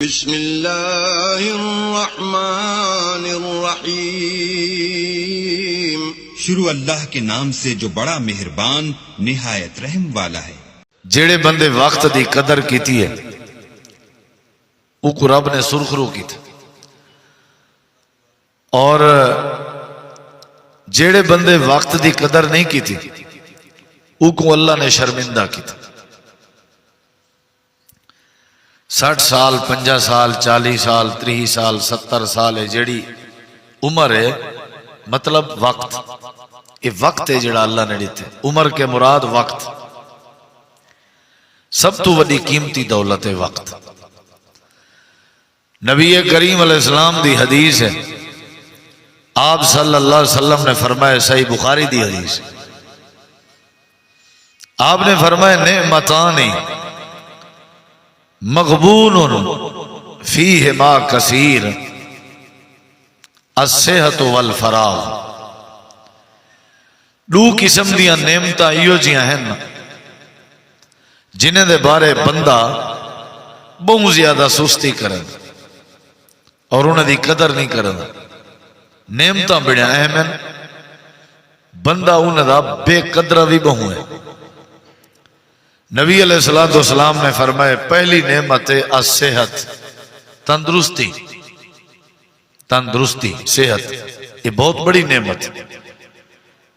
بسم اللہ الرحمن الرحیم۔ شروع اللہ کے نام سے جو بڑا مہربان نہایت رحم والا ہے۔ جیڑے بندے وقت دی قدر کیتی ہے او کو رب نے سرخرو کی تھی، اور جیڑے بندے وقت دی قدر نہیں کی تھی او کو اللہ نے شرمندہ کی تھی۔ 60 سال 50 سال 40 سال 30 سال 70 سال ہے جیڑی عمر ہے، مطلب وقت، یہ وقت ہے جڑا اللہ نے دیتے۔ عمر کے مراد وقت، سب تو بڑی قیمتی دولت ہے وقت۔ نبی کریم علیہ السلام دی حدیث ہے، آپ صلی اللہ علیہ وسلم نے فرمایا، صحیح بخاری دی حدیث، آپ نے فرمایا نعمتانی مغبون فیہما کثیر الصحت والفراغ۔ دو قسم دیاں نعمتاں ایو جیاں ہیں جنہیں دے بارے بندہ بہت زیادہ سستی کرے اور انہیں دی قدر نہیں کرے۔ نعمتاں بڑے اہم ہیں، بندہ انہیں دا بے قدرہ بھی بہت ہے۔ نبی علیہ السلام نے فرمایا پہلی نعمت ہے الصحت، تندرستی، صحت، یہ بہت بڑی نعمت ہے۔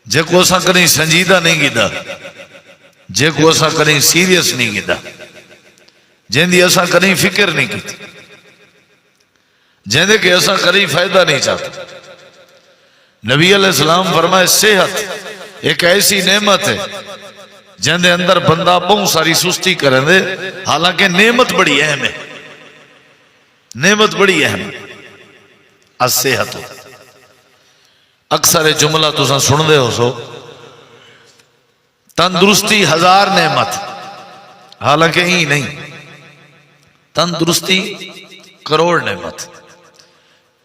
جے کو اسا کریں سنجیدہ نہیں گیدہ، جے کو اسا کریں سیریس نہیں گیدہ، جن دی اسا کریں فکر نہیں کی، جن دے کہ اسا کریں فائدہ نہیں چاہتا۔ نبی علیہ السلام فرمائے صحت ایک ایسی نعمت ہے جن دے اندر بندہ بہت ساری سستی کریں دے، حالانکہ نعمت بڑی اہم ہے، نعمت بڑی اہم ہے الصحت۔ اکثر جملہ تساں سن دے ہو سو، تندرستی 1000 نعمت، حالانکہ ہی نہیں، تندرستی کروڑ نعمت۔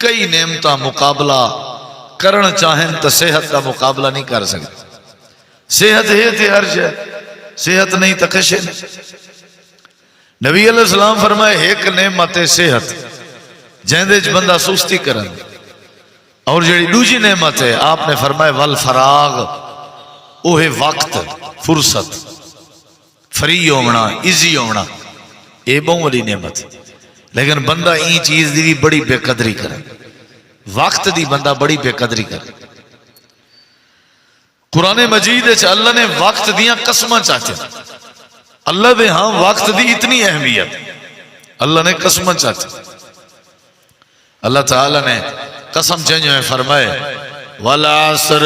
کئی نعمتاں مقابلہ کرنا چاہیں تو صحت کا مقابلہ نہیں کر سکتے۔ صحت ہے تے ہر جائے، صحت نہیں تو کشے نہیں۔ نبی علیہ السلام فرمائے ایک نعمت ہے صحت جہندے چ بندہ سستی کرن، اور جڑی دوسری نعمت ہے آپ نے فرمائے والفراغ، وہ ہے وقت، فرصت، فری ہونا، ایزی ہونا، یہ بہت بڑی نعمت ہے۔ لیکن بندہ این چیز دی بڑی بے قدری کرے، وقت دی بندہ بڑی بے قدری کرے۔ قرآن مجید ہے اللہ نے وقت دیاں قسمہ چاہتے ہیں، اللہ دے ہاں وقت دی اتنی اہمیت، اللہ نے قسمہ چاہتے ہیں۔ اللہ تعالیٰ نے قسم چنجو میں فرمائے والعصر،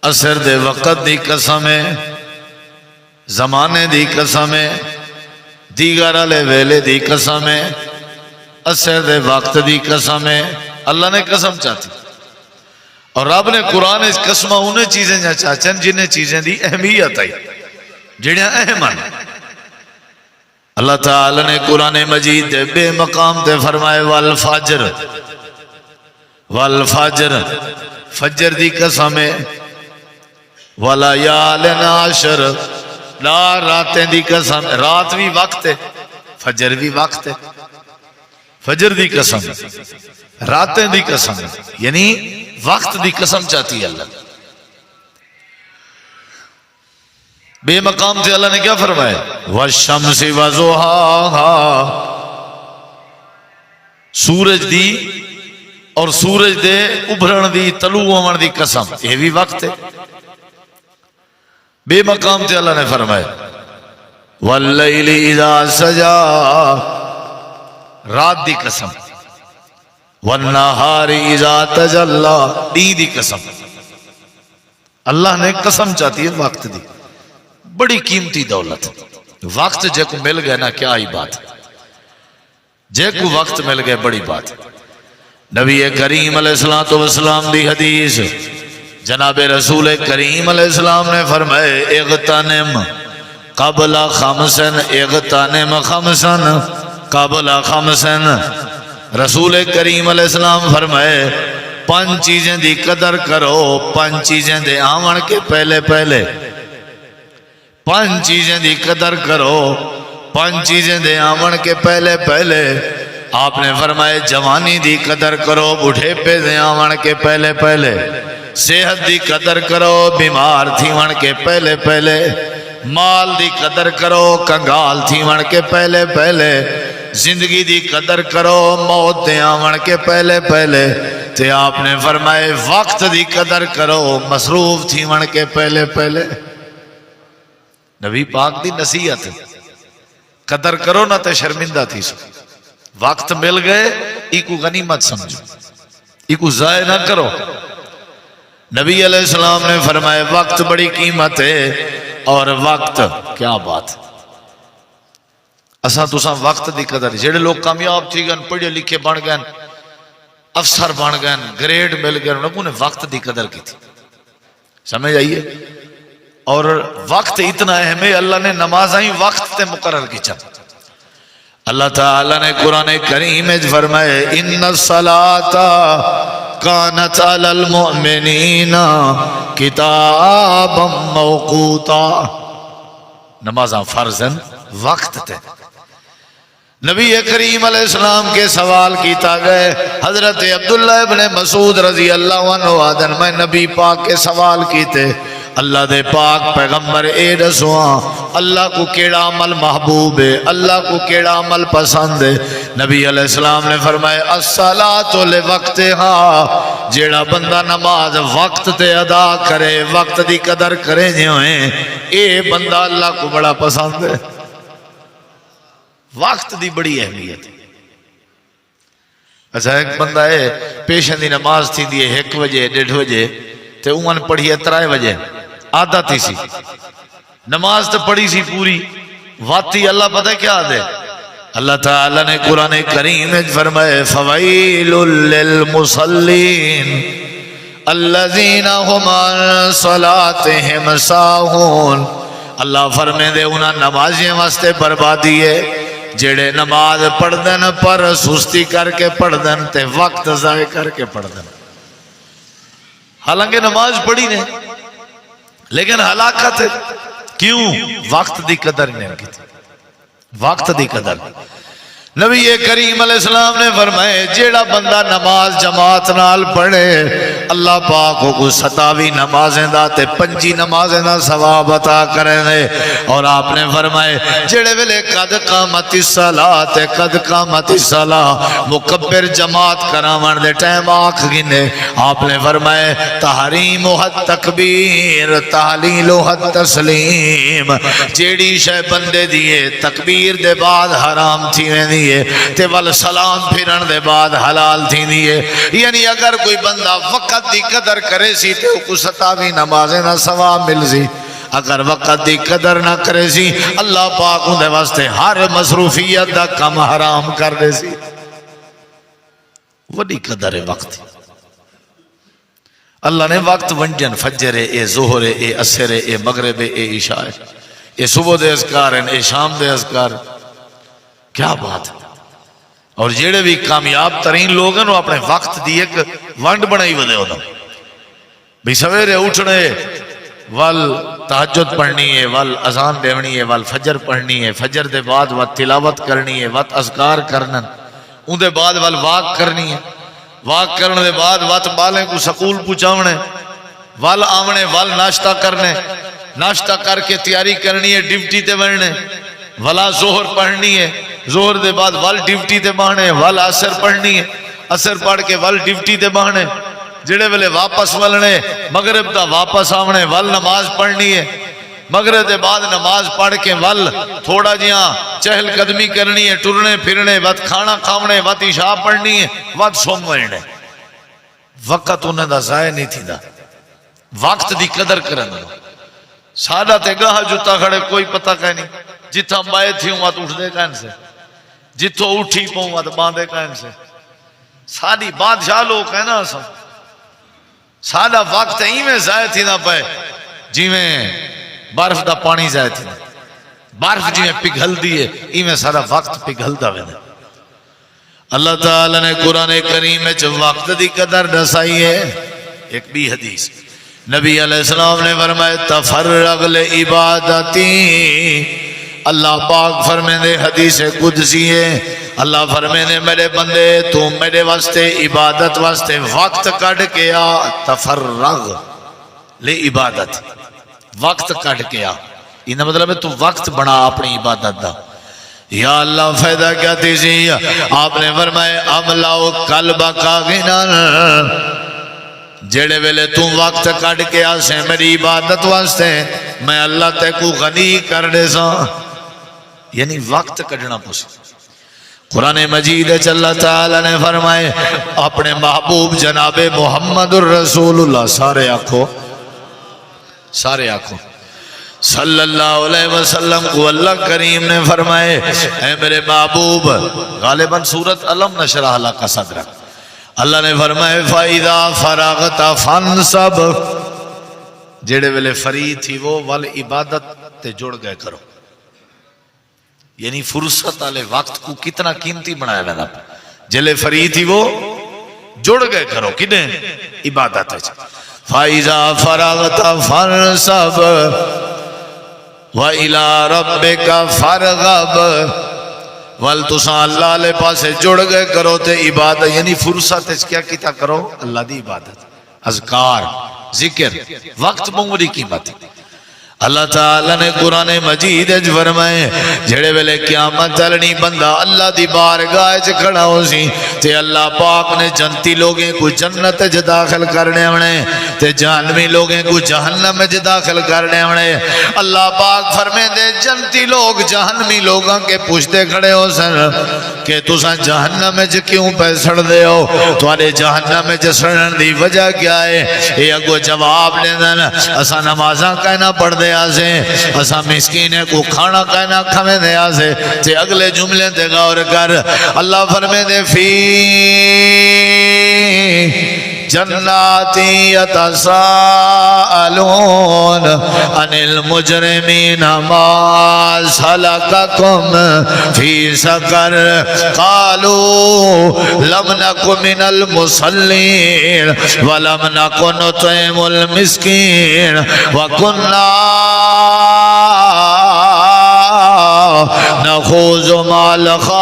عصر دے وقت دی قسم ہے، زمانے دی قسم ہے، دیگر علیہ ویلے دی قسم ہے، عصر دے وقت دی قسم ہے، اللہ نے قسم چاہتی۔ اور رب نے قرآن اس قسمہ انہیں چیزیں چاہتے ہیں جنہیں چیزیں دی اہمیت آئی، جنہیں اہم آئی۔ اللہ تعالی نے قرآن مجید دے بے مقام دے فرمائے والفجر، والفجر، فجر دی قسم ہے، ولیال عشر، راتیں دی قسم، رات بھی وقت ہے، فجر بھی وقت ہے، فجر دی قسم، راتیں دی قسم، یعنی وقت دی قسم چاہتی ہے اللہ۔ بے مقام سے اللہ نے کیا فرمایا والشمس وضحاہا، سورج دی اور سورج دے ابھرن دی، طلوع ہون دی قسم، یہ بھی وقت ہے۔ بے مقام سے اللہ نے فرمایا واللیل اذا سجا، رات دی قسم، والنہار اذا تجلی، دین دی قسم۔ اللہ نے قسم چاہتی ہے وقت دی، بڑی قیمتی دولت۔ وقت جے کو مل گئے نا کیا ہی بات، جے کو وقت مل گئے بڑی بات۔ نبی کریم علیہ السلام دی حدیث، جناب رسول کریم علیہ السلام نے فرمائے اغتنم قبل خمسن، اغتنم خمسن قبل خمسن۔ رسول کریم علیہ السلام فرمائے 5 چیزیں دی قدر کرو، 5 چیزیں دے آمن کے پہلے پہلے، 5 چیزیں دی قدر کرو پانچ چیزیں دے آون کے پہلے پہلے آپ نے فرمائے جوانی دی قدر کرو، بڑھیپے دے آون کے پہلے پہلے صحت دی قدر کرو، بیمار تھی ون کے پہلے پہلے مال دی قدر کرو، کنگال تھی ون کے پہلے پہلے زندگی دی قدر کرو، موت دے آون کے پہلے پہلے تے آپ نے فرمائے وقت دی قدر کرو، مصروف تھی ون کے پہلے پہلے۔ نبی پاک دی نصیحت قدر کرو نہ تے شرمندہ تھی سو، وقت مل گئے ایکو غنیمت سمجھو، ایکو ضائع نہ کرو۔ نبی علیہ السلام نے فرمائے وقت بڑی قیمت ہے، اور وقت کیا بات اساں تساں وقت دی قدر، جڑے لوگ کامیاب تھی گئے پڑھے لکھے بن گئے افسر بن گئے گریڈ مل گئے انہوں نے وقت دی قدر کی تھی، سمجھ آئیے۔ اور وقت اتنا اہم ہے، اللہ نے نمازیں وقت تے مقرر کی چاہ۔ اللہ تعالیٰ نے قرآن کریم میں فرمائے ان الصلاۃ کانت علی المؤمنین کتابا موقوتا، نمازاں فرضاً وقت تے۔ نبی کریم علیہ السلام کے سوال کیتا گئے، حضرت عبداللہ ابن مسعود رضی اللہ عنہ آدن میں نبی پاک کے سوال کیتے، اللہ دے پاک پیغمبر اے رسواں اللہ کو کیڑا عمل محبوب ہے، اللہ کو کیڑا عمل پسند ہے؟ نبی علیہ السلام نے فرمائے الصلاۃ لوقتہا، جیڑا بندہ نماز وقت تے ادا کرے، وقت دی قدر کرے جویں اے بندہ اللہ کو بڑا پسند ہے۔ وقت دی بڑی اہمیت ہے۔ اچھا ایک بندہ ہے پیشن دی نماز تھی دی 1 بجے 1:30 بجے تے اون پڑھی 3 بجے آدھا تھی سی نماز تو پڑھی سی پوری واتی، اللہ پتہ کیا دے؟ اللہ تعالیٰ نے قرآن کریم میں فرمائے فویل للمصلین الذین هم عن صلاتهم ساہون، اللہ فرمے دے انہاں نمازیں واسطے بربادی ہے جڑے نماز پڑھ دن پر سستی کر کے پڑھ دن تے وقت ضائع کر کے پڑھ دن۔ حالانکہ نماز پڑھی نے لیکن ہلاکت ہے، کیوں؟ وقت دی قدر نہیں کی تھی، وقت دی قدر۔ نبی کریم علیہ السلام نے فرمائے جیڑا بندہ نماز جماعت نال پڑھے اللہ پاک کو 27 نمازیں دا تے 25 نمازیں دا ثواب عطا کریں دے۔ اور آپ نے فرمائے جیڑے ویلے قد قامت الصلاۃ قد قامت الصلاۃ مکبر جماعت کراون دے ٹائم آنکھ گنے، آپ نے فرمائے تحریم التکبیر تحلیل التسلیم، جیڑی شے بندے دیے تکبیر دے بعد حرام تھی ویندی تے ول سلام پھرن دے بعد حلال تھی دیئے۔ یعنی اگر کوئی بندہ وقت دی قدر کرے سی تے کو 27 نمازیں نہ ثواب مل سی، اگر وقت دی قدر نہ کرے سی اللہ پاک ان دے واسطے ہر مصروفیت دا کم حرام کر دے سی۔ وڈی قدر ہے وقت۔ اللہ نے وقت ونجن فجر ہے، اے ظہر ہے، اے عصر ہے، اے مغرب ہے، اے عشاء ہے، اے صبح دے اذکار ہیں، اے شام دے اذکار، کیا بات ہے۔ اور جیڑے بھی کامیاب ترین لوگ ہیں وہ اپنے وقت دی ایک ونڈ بنائی ودے ہوتا بھی سویرے اٹھنے وال تہجد پڑھنی ہے، وال اذان دیونی ہے، وال فجر پڑھنی ہے، فجر دے بعد وال تلاوت کرنی ہے، وال اذکار کرنا، ان دے بعد وال واک کرنی ہے، واک کرنے دے بعد وال بالیں کو سکول پہنچاونے، وال آونے وال ناشتہ کرنے، ناشتہ کر کے تیاری کرنی ہے ڈیوٹی تے بڑھنے، ولا ظہر پڑھنی ہے، ظہر دے بعد ول ڈیوٹی تے باہنے، ول عصر پڑھنی ہے، عصر پڑھ کے ول ڈیوٹی تے باہنے، جڑے ویلے واپس ولنے مغرب دا واپس آونے ول نماز پڑھنی ہے، مغرب دے بعد نماز پڑھ کے ول تھوڑا جیاں چہل قدمی کرنی ہے، ٹرنے پھرنے وقت کھانا کھاونے وقت عشاء پڑھنی ہے، وقت سوم ورنے۔ وقت انہیں دا ضائع نہیں تھی دا، وقت دی قدر کرنا۔ سادہ تے گاہ جتا کھڑے کوئی پتہ کہیں نہیں، جتھا بائے تھی ہوں وقت اٹھ دے کہن سے، جتھو اٹھی پہوں وقت باندھے کہن سے۔ سادی بادشاہ لوگ ہیں نا سا، سادہ وقت ہی میں ضائع تھی نہ پائے جی میں برف دا پانی ضائع تھی، برف جی میں پگھل دیئے ہی میں سارا وقت پگھل دا ویدے۔ اللہ تعالیٰ نے قرآن کریم میں جو وقت دی قدر دسائی ہے۔ ایک بھی حدیث نبی علیہ السلام نے فرمایا تفرغ لعبادتی اللہ پاک فرمیندے حدیث قدسی ہے، اللہ فرمیندے میرے بندے تو میرے واسطے عبادت واسطے وقت کٹ کے آ، تفرغ لے عبادت، وقت کٹ کے آ، یہ مطلب ہے تو وقت بنا اپنی عبادت دا۔ یا اللہ فائدہ کیا تیزی، آپ نے فرمائے املاؤ قلبک غنا، جڑے ویلے تو وقت کٹ کے آسے میری عبادت واسطے میں اللہ تے کو غنی کر دے سا، یعنی وقت کٹنا پوسی۔ قرآن مجید اللہ تعالی نے فرمائے اپنے محبوب جناب محمد الرسول اللہ، سارے آنکھو سارے آنکھو صلی اللہ علیہ وسلم کو اللہ کریم نے فرمائے اے میرے محبوب، غالباً سورت علم نشرح لک صدرک، اللہ نے فرمائے فَإِذَا فَرَغْتَ فَانْصَبْ، جڑے ویلے فری تھی وہ وال عبادت تے جڑ گئے کرو، یعنی فرصت والے وقت کو کتنا قیمتی بنایا میں نے، جلے فری تھی وہ جڑ گئے کرو کنے عبادت ہے۔ فَإِذَا فَرَغْتَ فَانْصَبْ وَإِلَىٰ رَبِّكَ فَارْغَب، وال تساں اللہ لے پاسے جڑ گئے کرو تے عبادت، یعنی فرصت کیا کیتا کرو اللہ دی عبادت، اذکار، ذکر، وقت بڑی قیمت۔ اللہ تعالیٰ نے قرآن مجید اج فرمائے جڑے ویلے قیامت چلنی بندہ اللہ دی بارگاہ چ کھڑا ہو سی تے اللہ پاک نے جنتی لوگیں کو جنت چ داخل کرنے ہونے تے جہنمی لوگیں کو جہنم چ داخل کرنے ہونے۔ اللہ پاک فرمیندے جنتی لوگ جہنمی لوگاں کے پوچھتے کھڑے ہو سن کہ تساں جہنم چ کیوں پہ سڑ دے ہو، تواڈے جہنم چ سڑن دی وجہ کیا ہے؟ یہ اگو جواب دے دن اساں نمازاں کہنا پڑھ دے آسے، اسا مسکینے کو کھانا کہنا کھمیں دے آسے، تے اگلے جملے تے غور کر، اللہ فرمے دے فی جناتی یتساءلون عن المجرمین ما سلککم فی سقر قالوا لم نک من المصلین ولم نک نطعم المسکین وکننا نخوض مع الخائضین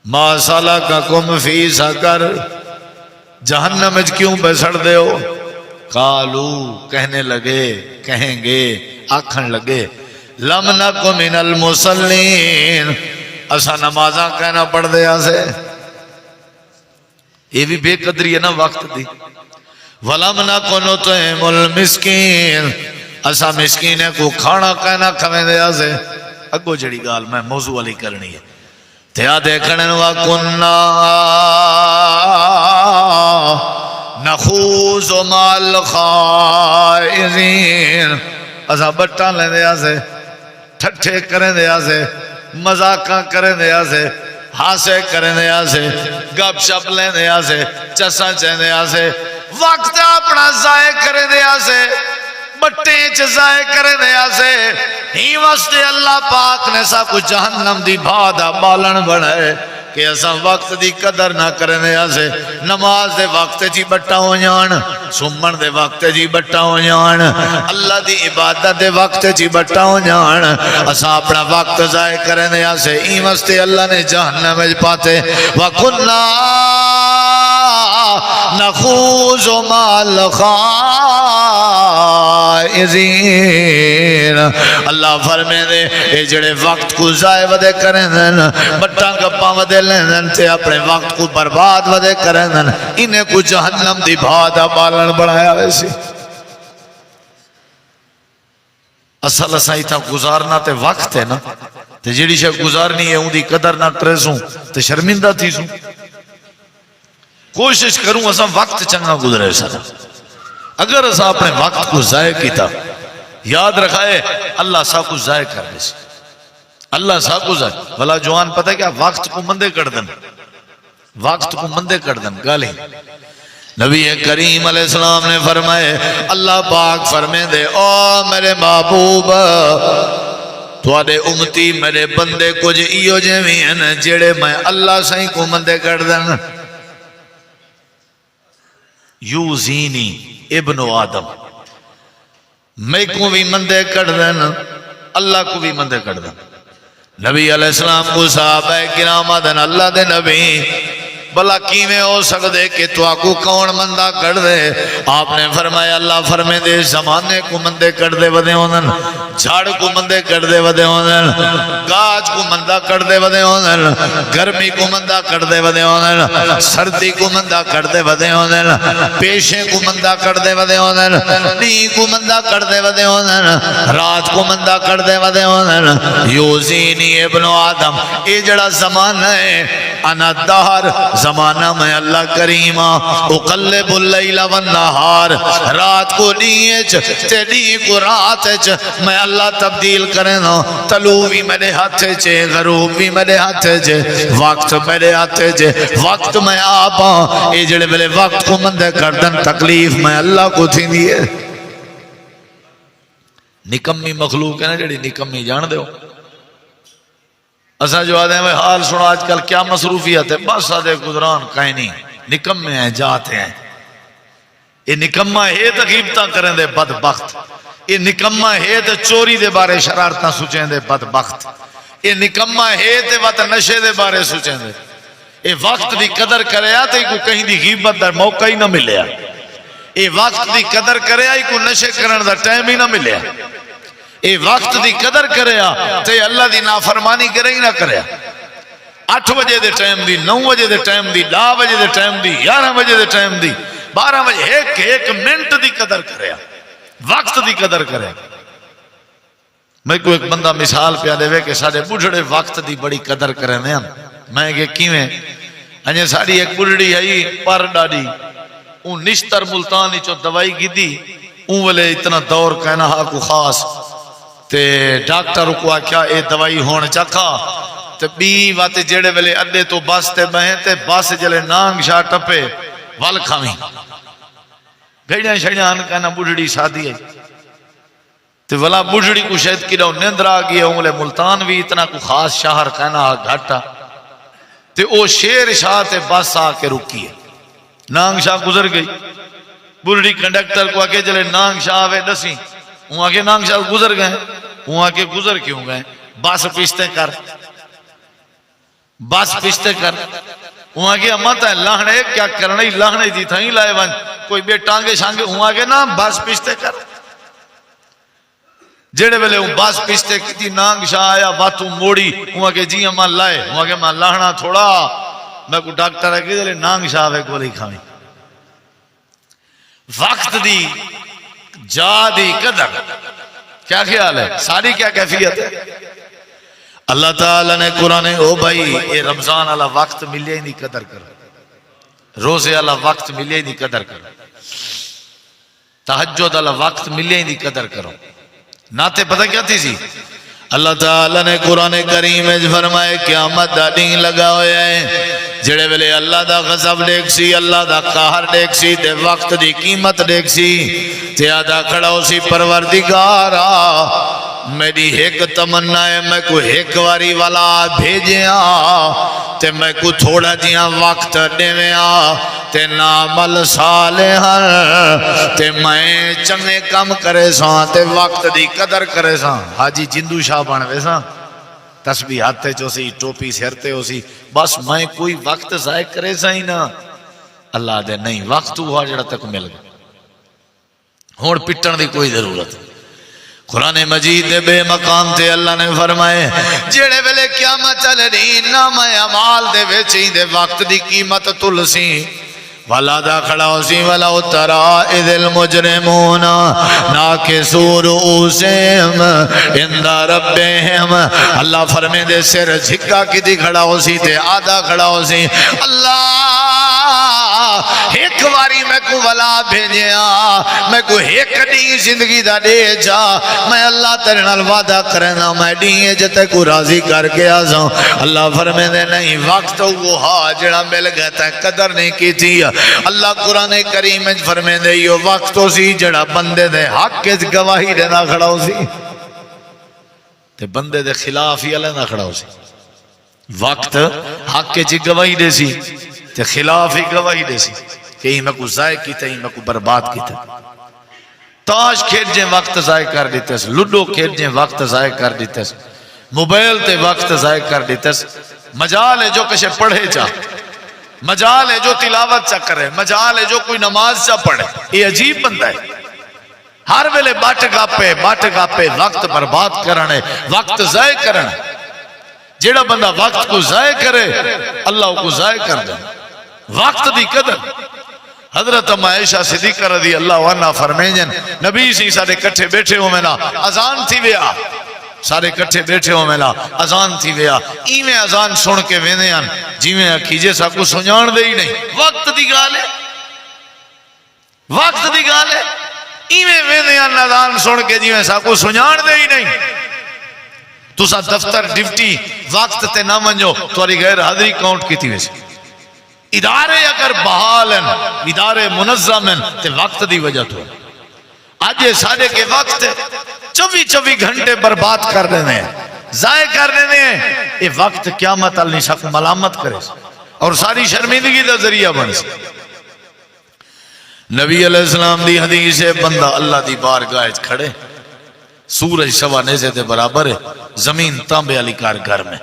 ما سلککم فی سقر، جہنم میں کیوں پہ سڑ دے ہو؟ قالو کہنے لگے، کہیں گے، آکھن لگے لم نک من المصلین، اسا نمازاں کہنا پڑھ دے آسے، یہ بھی بے قدری ہے نا وقت دی۔ ولم نک نطعم المسکین، اسا مسکینے کو کھانا کہنا کھویں دے آسے۔ اگو جڑی گال میں موضوع والی کرنی ہے تیا دیکھنے وَكُنَّا نَخُوضُ مَعَ الْخَائِضِينَ، اسا بٹاں لیں دے آسے، ٹھٹھے کریں دے آسے، مذاقاں کریں دے آسے، ہاسے کریں دے آسے، گپ شپ لیں دے آسے، چساں چیں دے آسے، وقت اپنا ضائع کریں دے آسے، بٹے چزائے کرے دے آسے، ہی واسطے اللہ پاک نے سا کو جہنم دی بھادا بالن بڑھائے کہ ایسا وقت دی قدر نہ کرے دے آسے، نماز دے وقت جی بٹا ہو جان، سمن دے وقت جی بٹا ہو جان، اللہ دی عبادت دے وقت جی بٹا ہو جان، اسا اپنا وقت ضائع کرے دے آسے، ہی واسطے اللہ نے جہنم میں پاتے وَكُنَّا نَخُوضُ مَعَ الْخَائِضِينَ، اللہ فرمے دے اے جڑے وقت کو ضائع ودے کریں دن، بٹا گپاں ودے لیں دن تے اپنے وقت کو برباد ودے کریں دن، انہیں کو جہنم دی بھادا بالن بڑھایا ویسی۔ اصل اسائی تھا گزارنا تے وقت ہے نا، تے جڑی شے گزارنی ہے ان دی قدر نہ کرے سوں تے شرمندہ تھی سوں، کوشش کروں اسا وقت چنگا گزرے سا۔ اگر اسا اپنے وقت کو ضائع کیتا، یاد رکھائے اللہ سا کو ضائع کر دے سی، اللہ سا کو ضائع، بھلا جوان پتہ ہے کیا وقت کو مندے کر دن، وقت کو مندے کر دن گالی۔ نبی کریم علیہ السلام نے فرمائے، اللہ پاک فرمے دے او میرے محبوب تواڈے امتی میرے بندے کچھ ایو جویں ہیں جڑے میں اللہ سائیں کو مندے کر دن۔ یوزینی ابن آدم، میں کو بھی مندے کٹ دینا اللہ کو بھی مندے کٹ دینا نبی علیہ السلام کو صحابہ کرام دن اللہ دے نبی بلا کیویں ہو سکدے کہ تو آکو کون مندہ کر دے آپ نے فرمایا اللہ فرمے دے زمانے کو مندے کر دے ودے ہونن جھاڑ کو مندے کر دے ودے ہونن گاج کو مندہ کر دے ودے ہونن گرمی کو مندہ کر دے ودے ہونن سردی کو مندہ کر دے ودے ہونن پیشے کو مندہ کر دے ودے ہونن نی کو مندہ کر دے ودے ہونن رات کو مندہ کر دے ودے ہونن یوزینی ابن آدم اے جڑا زمانہ ہے انا دہر زمانہ میں اللہ کریم اقلب اللیل والنہار رات کو نیچ تے نی کو رات چ میں اللہ تبدیل کریں نا طلوع بھی میرے ہاتھ چے غروب بھی میرے ہاتھ چے وقت میرے ہاتھ چے وقت میں آپا اے جڑے بلے وقت کو مندے کردن تکلیف میں اللہ کو تھی دیئے نکمی مخلوق ہے نا جڑی نکمی جان دے ہو اسا جو آدھے ہیں حال سنو آج کل کیا مصروفیت ہے بس آدھے گزران کہیں نہیں نکمے ہیں جاتے ہیں یہ نکمہ ہے تقیبتہ کریں دے بدبخت یہ نکمہ ہے تے چوری دے بارے شرارتہ سوچیں دے بدبخت یہ نکمہ ہے تے وقت نشے دے بارے سوچیں دے یہ وقت دی قدر کرے آتے کو کہیں دی غیبت در موقع ہی نہ ملے یہ وقت دی قدر کرے آئی کو نشے کرن دا ٹائم ہی نہ ملے اے وقت دی قدر کرے تے اللہ دی نافرمانی کرے ہی نہ کرے 8 بجے دے ٹائم دی 9 بجے دے ٹائم دی 10 بجے دے ٹائم دی 11 بجے دے ٹائم دی 12 بجے ایک منٹ دی قدر کرے وقت دی قدر کرے میں کو ایک بندہ مثال پیا دے کہ سارے بڑھڑے وقت دی بڑی قدر کرے میں کہ کیویں انجے ساری ایک بڑھڑی ہے پر ڈاڈی اون نشتر ملتانی چو دوائی کی دی اون والے اتنا دور کہنا ہا کو خاص تے ڈاکٹر کو آکھیا اے دوائی ہون چکھا تے بی واتے جڑے ویلے اڈے تو بس تے بہیں تے بس جلے نانگ شاہ ٹپے وال کھاویں گھڑیاں شڑیاں کہنا بڑھڑی شادی ہے تے ولا بڑھڑی کو شاید کی رہو نیندر آگئی ہے انگلے ملتان بھی اتنا کو خاص شہر کہنا گھاٹا تے او شیر شاہ تے بس آ کے رکی ہے نانگ شاہ گزر گئی بڑھڑی کنڈکٹر کو آکے جلے نانگ شاہ آوے دسی وہاں کے نانگ شاہ گزر گئے وہاں کے گزر کیوں گئے بس پشتے کر بس پشتے کر وہاں کے امتا ہے لاہنے کیا کرنے لاہنے دی تھا ہی لائے ون کوئی بے ٹانگے شانگے وہاں کے نا بس پشتے کر جڑے بلے ہوں بس پشتے کی تھی نانگ شاہ آیا باتوں موڑی وہاں کے جی امان لائے وہاں کے ماں لاہنا تھوڑا میں کو ڈاکٹر ہے کہ نانگ شاہ ہے گولی کھاویں وقت دی جا دی قدر کیا خیال ہے ساری کیا کیفیت ہے اللہ تعالیٰ نے قرآن او بھائی یہ رمضان والا وقت ملے ہی نہیں قدر کرو روزے والا وقت ملے ہی نہیں قدر کرو تہجد والا وقت ملے ہی نہیں قدر کرو ناتے پتہ کیا تھی سی اللہ تعالیٰ نے قرآن کریم میں فرمائے قیامت دا دن لگا ہویا ہے جڑے ویلے اللہ دا غضب دیکھ سی اللہ دا قہر دیکھ سی تے وقت دی قیمت دیکھ سی تے آدھا کھڑا ہو سی پروردگارا میری ایک تمنا ہے میں کو ایک واری والا بھیجیا تے میں کو تھوڑا جیاں وقت دیویا تے نامل صالحا تے میں چنگے کم کرے ساں تے وقت دی قدر کرے ساں حاجی جندو شاہ بنوے ساں تسبیح ہاتھے چو سی ٹوپی سرتے ہو سی بس میں کوئی وقت ضائع کرے سا ہی نا اللہ دے نہیں وقت ہوا جڑا تک مل گیا ہون پٹن دی کوئی ضرورت قرآن مجید دے بے مقام تے اللہ نے فرمائے جڑے ویلے قیامت چل رہی نام اعمال دے وچ دے وقت دی قیمت تلسی والا دا کھڑا ہوسی والا اترا اذ المجرمون ناکسو رؤوسہم عند ربہم اللہ فرمے دے سر جھکا کی دی کھڑا ہوسی تے آدھا کھڑا ہوسی اللہ ایک واری میں کو والا بھیجیا میں کو ایک دی زندگی دا دے جا میں اللہ تیرے نال وعدہ کرنا میں دیئے جتے کو راضی کر کے آزاں اللہ فرمے دے نہیں وقت وہ ہاں جڑا مل گیا تا قدر نہیں کی تھی اللہ قرآن کریم میں فرمے دے یہ وقت ہو سی جڑا بندے دے حق کے گواہی دینا کھڑا ہو سی تے بندے دے خلاف ہی اللہ نہ کھڑا ہو سی وقت حق کے جی گواہی دے سی تے خلاف ہی گواہی دے سی کہ ہی میں کو ضائع کی تھا ہی میں کو برباد کی تھا تاش کھیل جیں وقت ضائع کر دیتے سے، لڈو کھیل جیں وقت ضائع کر دیتے سے، موبائل تے وقت ضائع کر دیتے سے، مجال ہے جو کچھ پڑھے جا، مجال ہے جو تلاوت چا کرے، مجال ہے جو کوئی نماز چا پڑھے. یہ عجیب بندہ ہے، ہر ویلے بٹ گاپے وقت برباد کرنے، وقت ضائع کرنے. جیڑا بندہ وقت کو ضائع کرے اللہ کو ضائع کر دے. وقت دی قدر حضرت عائشہ صدیقہ رضی اللہ عنہ فرمائیں نبی سی سارے کٹھے بیٹھے ہو مینا اذان تھی ویا، سارے کٹھے بیٹھے ہو مینا اذان تھی ویا، ایویں اذان سن کے ویندے ہیں جویں اکھیجے سا کو سنجان دے ہی نہیں. وقت دی گال ہے، وقت دی گال ہے، ایویں ویندے ہیں اذان سن کے جویں سا کو سنجان دے ہی نہیں. تسا دفتر ڈیوٹی وقت تے نہ ونجو تہاڈی غیر حاضری کاؤنٹ کیتی ویسی. ادارے اگر بحال ہیں، ادارے منظم ہیں تے وقت دی وجہ تو آج سارے کے وقت 24 گھنٹے برباد کر دینے ہیں، ضائع کر دینے ہیں. یہ وقت قیامت اللہ سب ملامت کرے اور ساری شرمندگی دا ذریعہ بن سے. نبی علیہ السلام دی حدیث ہے بندہ اللہ دی بارگاہ کھڑے، سورج سوا نیزے دے برابر ہے، زمین تانبے علی کار گھر میں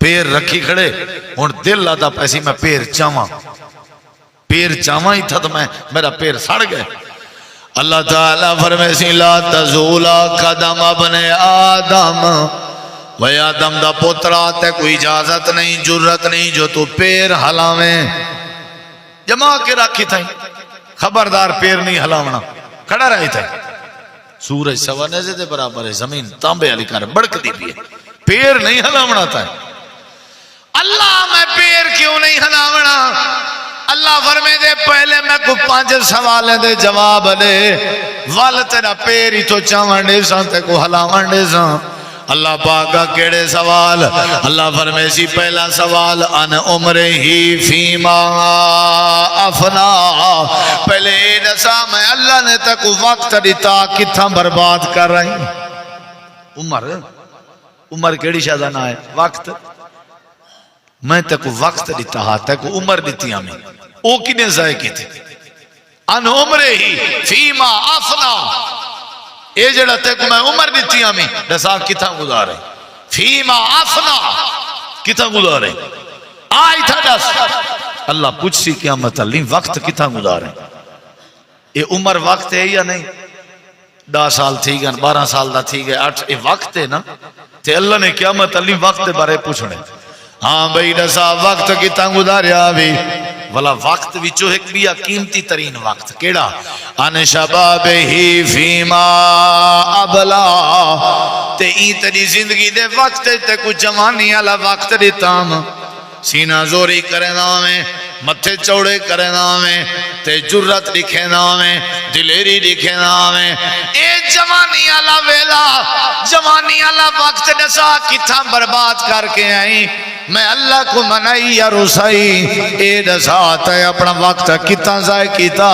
پیر رکھی کھڑے. ہن دل آتا پیسی میں پیر چاواں ہی تھا تو میرا پیر سڑ گئے. اللہ تعالیٰ فرمائے سی لا تزولا قدم ابن آدم، و آدم دا پترا تے کوئی اجازت نہیں جرت نہیں جو تو پیر ہلاویں. جمع کے رکھی تھا خبردار پیر نہیں ہلاونا، کھڑا رہی تھا. سورج سوا نیزے دے برابر ہے، زمین تانبے علی کار بڑک دی بھی ہے، پیر نہیں ہلاونا تھا. اللہ میں پیر کیوں نہیں ہلاونا؟ اللہ فرمے دے پہلے میں کو 5 سوالے دے جواب دے، وال تیرا پیر ہی تو چاوان دے سان تے کو ہلاوان دے سان. اللہ پاکا کیڑے سوال؟ اللہ فرمے سی پہلا سوال ان عمرہ ہی فیما افنا، پہلے دسا میں اللہ نے تک وقت دیتا کتھا برباد کر رہی. عمر کیڑی شاہدہ نہ ہے؟ وقت. میں تک وقت دیتا ہاں تک عمر دیتی ہمیں، او کنے ضائع کی تھی؟ ان عمرہ ہی فیما افنا، اے جڑا تک میں عمر دیتی ہمیں دسا کتھا گزارے، فیما افنا کتھا گزارے آئی تھا دس. اللہ پوچھ سی قیامت اللہ وقت کتھا گزارے. اے عمر وقت ہے یا نہیں؟ 10 سال تھی گئے، 12 سال دا تھی گئے، 8، اے وقت ہے نا. تے اللہ نے قیامت اللہ وقت بارے پوچھنے. ہاں بھئی دسا وقت کتھا گزاریا بھی؟ والا وقت وچو ایک بھی قیمتی ترین وقت کیڑا؟ ان شباب ہی فیما ابلا، تے ای تیری زندگی دے وقت تے کچھ جوانی والا وقت دیتا ہم. سینہ زوری کرنا میں، متھے چوڑے کرنا میں، تے جرت لکھنا میں، دلیری لکھنا میں. اے جوانی والا ویلا، جوانی والا وقت دسا کتھا برباد کر کے آئی؟ میں اللہ کو منائی یا رسائی؟ اے دسا تے اپنا وقت کتنا ضائع کیتا؟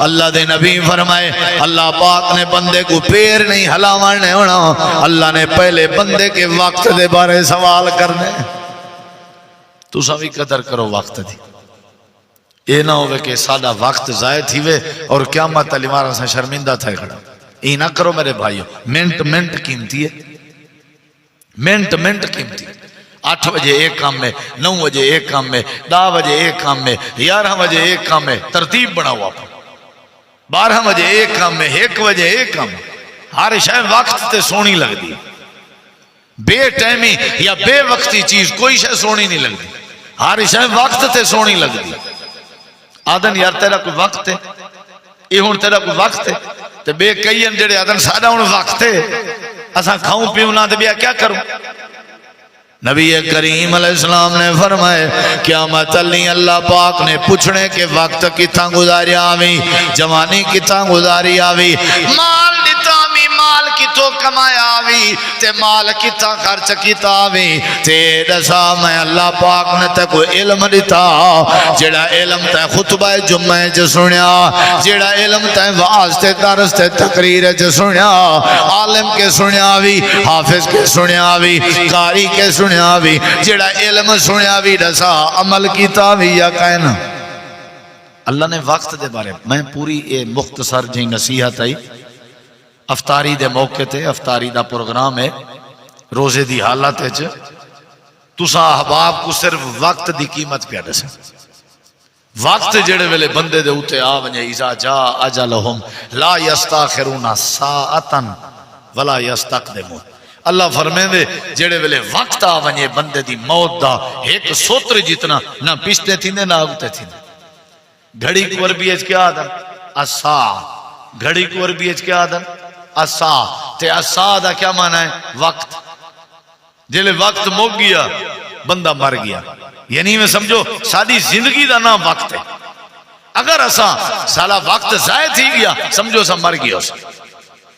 اللہ دے نبی فرمائے اللہ پاک نے بندے کو پیر نہیں ہلاوانے ہونا، اللہ نے پہلے بندے کے وقت دے بارے سوال کرنے. تو سبھی قدر کرو وقت دی. اے نہ ہوئے کہ سادہ وقت ضائع تھی وے اور قیامت علی مارا سے شرمندہ تھا کھڑا. اے نہ کرو میرے بھائیو، منٹ قیمتی ہے، منٹ قیمتی. 8 بجے ایک کام میں، 9 بجے ایک کام میں، 10 بجے ایک کام میں، 11 بجے ایک کام میں. ترتیب بناؤ آپ. 12 بجے ایک کام میں، 1 بجے ایک کام میں. ہر شاید وقت تے سونی لگ دی. بے ٹائمی یا بے وقتی چیز کوئی شاید سونی نہیں لگ دی. ہر شاید وقت تے سونی لگ دی. آدن یار تیرا کوئی وقت ہے، یہ ہون تیرا کوئی وقت ہے. تے بے کئی ہیں جڑے آدن سادہ ہون وقت ہے، اساں کھاؤں پیوں نہ تے بیا کیا کروں؟ نبی کریم علیہ السلام نے فرمائے قیامت اللہ پاک نے پوچھنے کے وقت کتنا گزاری آوی، جوانی کتنا گزاری آوی، مال دیتا آوی، مال کتوں کمایا آوی، تے مال کتنا خرچ کیتا آوی. تے دسا میں اللہ پاک نے تے کوئی علم دیتا، جڑا علم تے خطبہ جمعہ جو سنیا، جڑا علم تے واعظ تے درس تے تقریر جو سنیا، عالم کے سنیا بھی، حافظ کے سنیا بھی، قاری کے سنیا بھی، جڑا علم سنیا بھی دسا عمل کیتا بھی یا کہنا. اللہ نے وقت دے بارے میں پوری یہ مختصر جی نصیحت آئی افطاری دے موقع تے افطاری دا پروگرام ہے روزے دی حالت ہے تسا احباب کو صرف وقت دی قیمت پہ دسیں وقت جڑے ویلے بندے دے اوتے آ ونجے اذا جاء اجلهم لا یستاخرون ساعتا ولا یستقدمون اللہ فرمائے دے جڑے ویلے وقت آ ونجے بندے دی موت دا ایک سوتر جتنا نہ پچھتے تھیندے نہ اگتے تھیندے گھڑی کو عربی اچ کیا آدم اسا گھڑی کو عربی اچ کیا آدم اسا تے اسا دا کیا معنی ہے وقت جلے وقت مک گیا بندہ مر گیا یعنی میں سمجھو ساری زندگی دا نام وقت ہے اگر اسا سالا وقت ضائع تھی گیا سمجھو اسا مر گیا اسا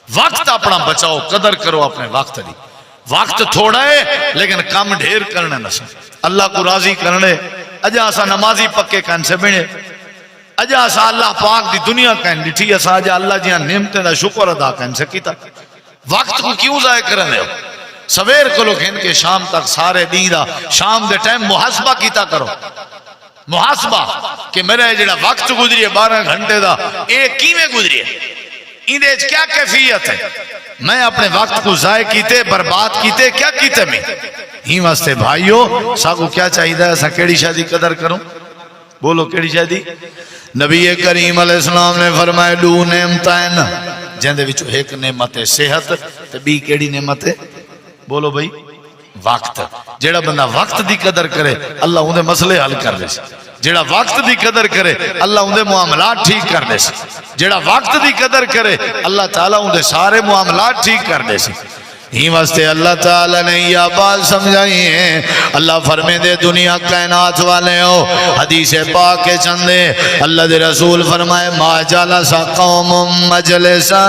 وقت اپنا بچاؤ قدر کرو اپنے وقت دی وقت تھوڑا ہے لیکن کام ڈھیر کرنے نہ سا اللہ کو راضی کرنے اجا اسا نمازی پکے کن سے بنے اجا اسا اللہ پاک دی دنیا کن ڈٹھی اسا اجا اللہ جہاں نعمتیں دا شکر ادا کن سے کیتا وقت کو کیوں ضائع کرنے ہو سویر کو لوگ ان کے شام تک سارے دین دا شام دے ٹائم محاسبہ کیتا کرو محاسبہ کہ میرا جڑا وقت گزری ہے 12 گھنٹے دا اے کیویں گزری ہے اندے کیا کیفیت ہے میں اپنے وقت کو ضائع کیتے برباد کیتے کیا کیتے میں ہی واسطے بھائیو ساکو کیا چاہیے ایسا کیڑی شادی قدر کروں بولو کیڑی شادی نبی کریم علیہ السلام نے فرمایا دو نعمتیں جن دے وچوں ایک نعمت ہے صحت تے بی کیڑی نعمت ہے بولو بھائی وقت جیڑا بندہ وقت دی قدر کرے اللہ اندے مسئلے حل کر دے جیڑا وقت دی قدر کرے اللہ اندے معاملات ٹھیک کر دے جیڑا وقت دی قدر کرے اللہ تعالیٰ اندے سارے معاملات ٹھیک کر دے ہی واسطے اللہ تعالیٰ نے یہ بات سمجھائی ہے اللہ فرمے دے دنیا کائنات والے ہو حدیث پاک کے چندے اللہ دے رسول فرمائے ما جلسا قوم مجلسا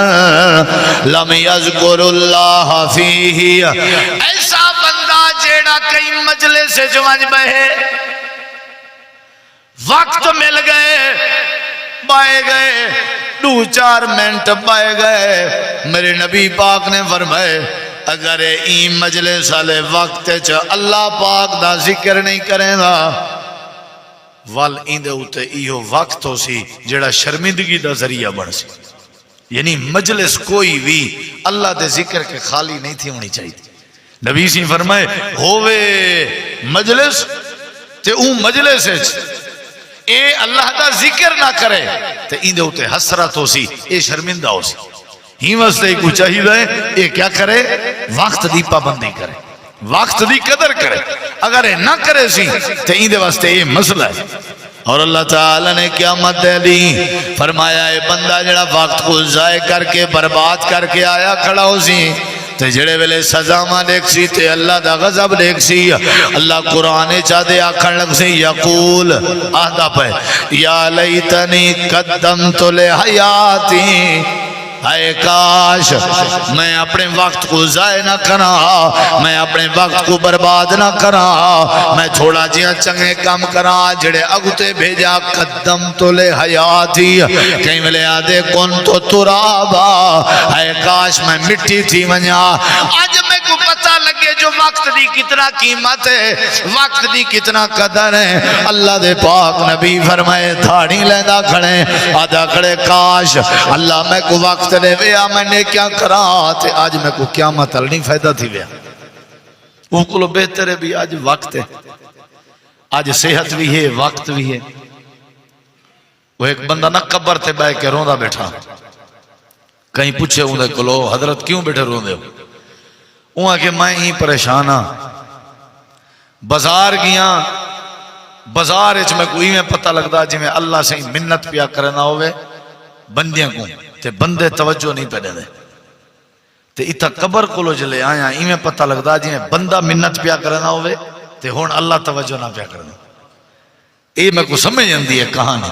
لم یذکر اللہ فیہ ایسا بندہ جیڑا کئی مجلس سے جوانج بہے وقت مل گئے بائے گئے 2-4 منٹ بائے گئے میرے نبی پاک نے فرمائے اگر این مجلس والے وقت اللہ پاک دا ذکر نہیں کریں گا وال ایندے اوتے ایہو وقت ہو سی جڑا شرمندگی دا ذریعہ بن سی یعنی مجلس کوئی بھی اللہ دے ذکر کے خالی نہیں تھی ہونی چاہیے نبی سی فرمائے ہووے مجلس تے اون مجلس اے اللہ دا ذکر نہ کرے تے ایندے اوتے حسرت ہو سی اے شرمندہ ہو سی ہی واسطے کو چاہیے یہ کیا کرے وقت دی پابندی کرے وقت دی قدر کرے اگر یہ نہ کرے سی تو ایندے واسطے یہ مسئلہ ہے اور اللہ تعالی نے قیامت دے دی فرمایا اے بندہ جڑا وقت کو ضائع کر کے برباد کر کے آیا کھڑا ہو سی تے جڑے ویلے سزا ماں دیکھ سی تے اللہ دا غضب دیکھ سی اللہ قرآن چاہ دے آکھن لگ سی یقول آدھا پہ یا لیتنی قدمت لحیاتی اے کاش میں اپنے وقت کو ضائع نہ کرا میں اپنے وقت کو برباد نہ کرا میں تھوڑا جیاں چنگے کام کرا جڑے اگتے بھیجا قدم تو لے حیاتی کہیں ملے آدھے کن تو ترابا اے کاش میں مٹی تھی ونیا آج میں کو پتہ لگے جو وقت دی کتنا قیمت ہے وقت دی کتنا قدر ہے اللہ دے پاک نبی فرمائے تھاڑی لیندہ کھڑے آدھا کھڑے کاش اللہ میں کو وقت نے ویا میں نے کیا کرا تے آج میں کو قیامت نہیں فائدہ تھی ویا وہ کلو بہتر ہے بھی آج وقت ہے آج صحت بھی ہے وقت بھی ہے وہ ایک بندہ نہ قبر تے بے کے روندہ بیٹھا کہیں پوچھے ہوندے کلو حضرت کیوں بیٹھے روندے ہو وہاں کہ میں ہی پریشان ہاں بازار گیا بازار اچ میں کوئی میں پتہ لگتا جی میں اللہ سے منت پیا کرنا ہوئے بندیاں کو تے بندے توجہ نہیں پہ دے تے اتھا قبر کو لو جلے آیا ایمیں پتہ لگتا جی میں بندہ منت پیا کرنا ہوئے تے ہون اللہ توجہ نہ پیا کرنا اے میں کو سمجھ جاندی ہے کہانی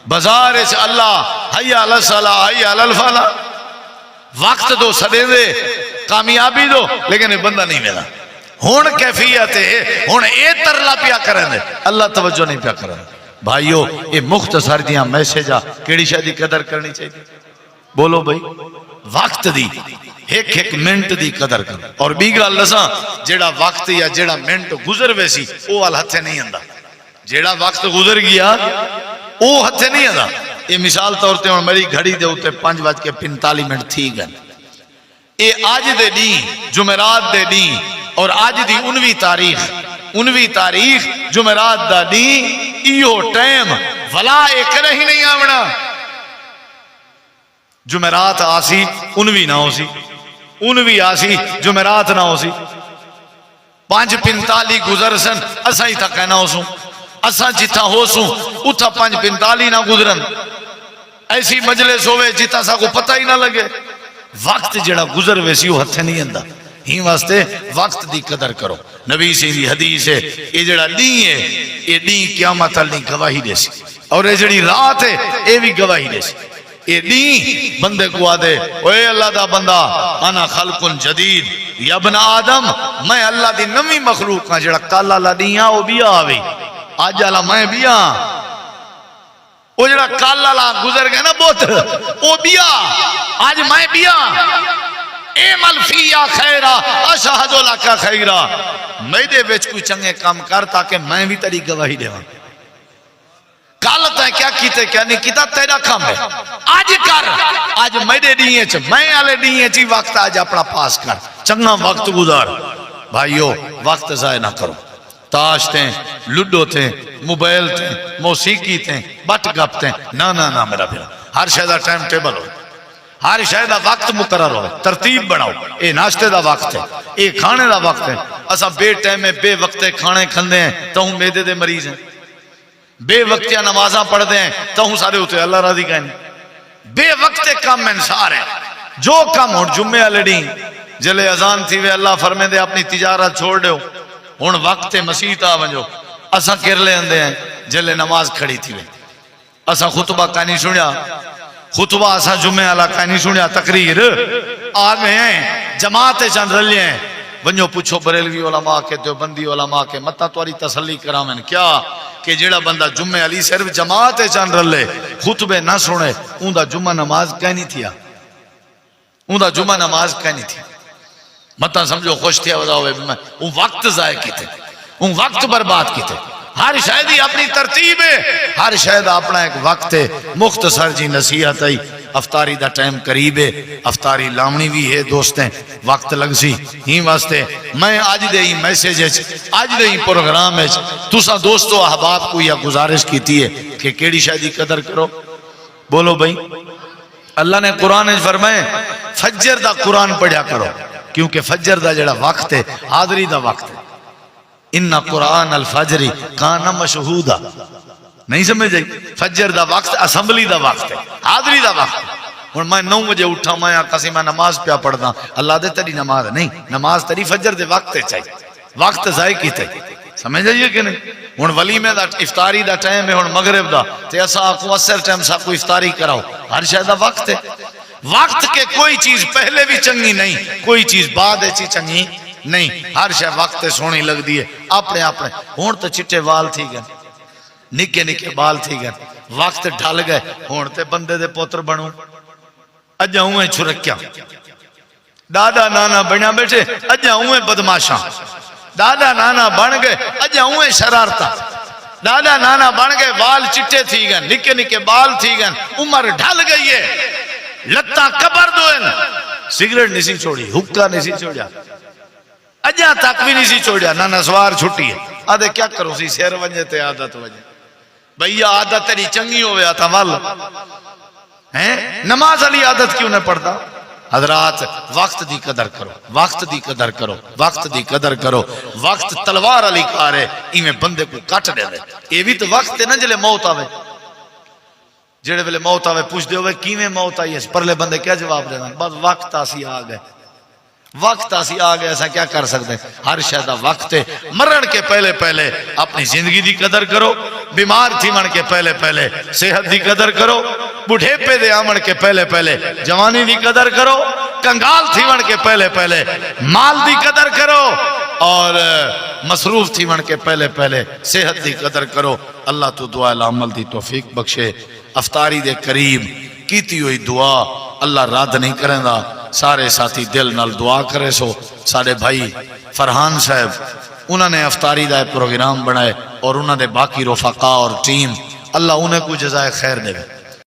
بازار اچ اللہ حی علی الصلاۃ حی علی الفلاح وقت دو سدے دے کامیابی دو لیکن یہ بندہ نہیں ملا ہون کیفیت ہے ہون اے ترلا پیا کریں دے اللہ توجہ نہیں پیا کریں بھائیو یہ مختصر دیاں میسیجا کیڑی شاید قدر کرنی چاہیے بولو بھائی وقت دی ایک ایک منٹ دی قدر کر اور بیگا لساں جیڑا وقت یا جیڑا منٹ گزر ویسی او وال ہتھے نہیں اندہ جیڑا وقت گزر گیا وہ ہتھے نہیں آتا. یہ مثال طور تے ہن میری گھڑی دے اوتے 5:45 تھی گئے. اے آج دے ڈی جمعرات دے ڈی اور آج دی 19 تاریخ جمعرات دا ڈی ایو ٹائم ولا ایک ہی نہیں آونا. جمعرات آسی 19 نہ ہو سی، 19 آسی جمعرات نہ ہو سی. 5:45 گزر سن اساں ہی تھا کہنا ہو سوں، اساں جتھا ہو سوں اتھا 5:45 نہ گزرن. ایسی مجلس ہوئے جتھا سا کو پتہ ہی نہ لگے. وقت جڑا گزر ویسی وہ ہتھے نہیں اندا. ہی واسطے وقت دی قدر کرو. نبی سی دی حدیث ہے یہ جڑا دین ہے یہ دین قیامت تل گواہی دے سی، اور یہ جڑی رات ہے یہ بھی گواہی دے سی. یہ دین بندے کو آدھے اے اللہ دا بندہ انا خلق جدید یا ابن آدم، میں اللہ دی نمی مخلوق ہاں. جڑا کل اللہ دین وہ بھی آوے آج اللہ میں بھی ہاں. وہ جڑا کل اللہ گزر گئے نا بہت وہ بھی آج میں بھی ہاں. اے ملفیا خیرہ اشہد لک خیرہ، میرے وچ کوئی چنگے کام کر تاکہ میں بھی تیری گواہی دے. کل تے کیا کیتے کیا نہیں کیتا تیرا کام ہے. آج کر، آج میرے دیئے چ میں آلے دیئے چی وقت آج اپنا پاس کر، چنگا وقت گزار. بھائیو وقت ضائع نہ کرو. تاش تھیں، لڈو تھیں، موبائل تھیں، موسیقی تھیں، بٹ گپ تھیں، نہ میرا بھیرا. ہر شے دا ٹائم ٹیبل ہو، ہر شے دا وقت مقرر ہو، ترتیب بناؤ. اے ناشتے دا وقت ہے، اے کھانے دا وقت ہے. اسا بے ٹائم میں بے وقتے کھانے کھندے ہیں تو ہم میدے دے مریض ہیں. بے وقتیاں نمازاں پڑھ دیں تو ہوں سارے ہوتے اللہ راضی کہیں. بے وقت کام انسار ہے. جو کام ہوں جمعے والے ڈین جلے اذان تھی وے اللہ فرمے دے اپنی تجارت چھوڑ دیو ہوں وقت مسیح آ ونجو. اساں کرلے اندے ہیں جلے نماز کھڑی تھی وے اساں خطبہ کا نہیں سنیا، خطبہ اساں جمعے والا کا نہیں سنیا، تقریر آ گئے ہیں جماعت چند رلے ہیں. ونجو پوچھو بریلوی علماء کے دیوبندی علماء کے متا تواری تسلی کرامن کیا کہ جیڑا بندہ جمعے علی صرف جماعت چند رلے خطبے نہ سنے اون دا جمعہ نماز کہنی تھیا، اون دا جمعہ نماز کہنی تھی. متا سمجھو خوش تھیا ودا ہوئے میں اون وقت ضائع کیتے، اون وقت برباد کیتے. ہر شاید ہی اپنی ترتیب ہے، ہر شاید اپنا ایک وقت ہے. مختصر جی نصیحت ہے، افطاری دا ٹائم قریب ہے، افطاری لامنی بھی ہے دوستیں، وقت لگ سی. ہی واسطے میں آج دے ہی میسیج ہے، آج دے ہی پروگرام ہے تسا دوستو احباب کو یہ گزارش کیتی ہے کہ کیڑی شاید قدر کرو. بولو بھائی اللہ نے قرآن فرمائے فجر دا قرآن پڑھیا کرو کیونکہ فجر دا جڑا وقت ہے حاضری دا وقت ہے. ان قرآن الفجر کان مشہودا. نہیں سمجھ جائے فجر دا وقت اسمبلی دا وقت ہے، حاضری دا وقت ہے. اور میں 9 بجے اٹھا میں کسی میں نماز پیا پڑھدا اللہ دے تیری نماز نہیں، نماز تیری فجر دے وقت چاہیے. وقت ضائع کیتے سمجھ جائیے کہ نہیں. ہن ولیمے دا افطاری دا ٹائم ہے ہن مغرب دا تے اساں کو اثر ٹائم سا کو افطاری کراؤ. ہر شے دا وقت ہے. وقت کے کوئی چیز پہلے بھی چنگی نہیں، کوئی چیز بعد اچھی چنگی نہیں. ہر شے وقت سونی لگ دی ہے اپنے اپنے. ہن تو چٹے وال تھی گئے، نکے نکے بال تھی گئے، وقت ڈھل گئے. ہن تے بندے دے پوتر بنو اجا اویں چھرکیاں، دادا نانا بنیا بیٹھے اجا اویں بدماشاں. دادا نانا بن گئے اجا اویں شرارتاں. دادا نانا بن گئے وال چٹے تھی گئے، نکے نکے بال تھی گئے، عمر ڈھل گئی ہے، لتاں کبر دوئن. سگریٹ نہیں سی چھوڑی، حکا نہیں سی چھوڑیا، اجا تک بھی نہیں سی چھوڑیا. نہ نسوار چھٹی ہے. آدھے کیا کرو سی سیر ونجے تے عادت وجے. بھئیا عادت تیری چنگی ہوئے آتا وال نماز علی عادت کیوں نہ پڑھتا. حضرات وقت دی قدر کرو، وقت دی قدر کرو، وقت دی قدر کرو. وقت تلوار علی کار ہے، ایویں بندے کو کٹ دے دے. یہ بھی تو وقت ہے نا جلے موت آوے. جڑے ویلے موت آوے پوچھ دے ہوئے کیویں موت آئی ہے پرلے بندے کیا جواب دے. بس وقت آسی آ گئے، وقت آسی آ گئے، ایسا کیا کر سکتے. ہر شاید وقت ہے. مرن کے پہلے پہلے اپنی زندگی دی قدر کرو. بیمار تھی من کے پہلے پہلے صحت دی قدر کرو. بڑھے پہ دے آمن کے پہلے پہلے جوانی دی قدر کرو. کنگال تھی من کے پہلے پہلے مال دی قدر کرو. اور مصروف تھی من کے پہلے پہلے صحت دی قدر کرو. اللہ تو دعا العمل دی توفیق بخشے. افطاری دے قریب کیتی ہوئی دعا اللہ رد نہیں کریں دا. سارے ساتھی دل نال دعا کرے سو. سارے بھائی فرحان صاحب انہوں نے افطاری دا پروگرام بنائے اور انہوں نے باقی رفقا اور ٹیم اللہ انہیں کو جزائے خیر دے گا۔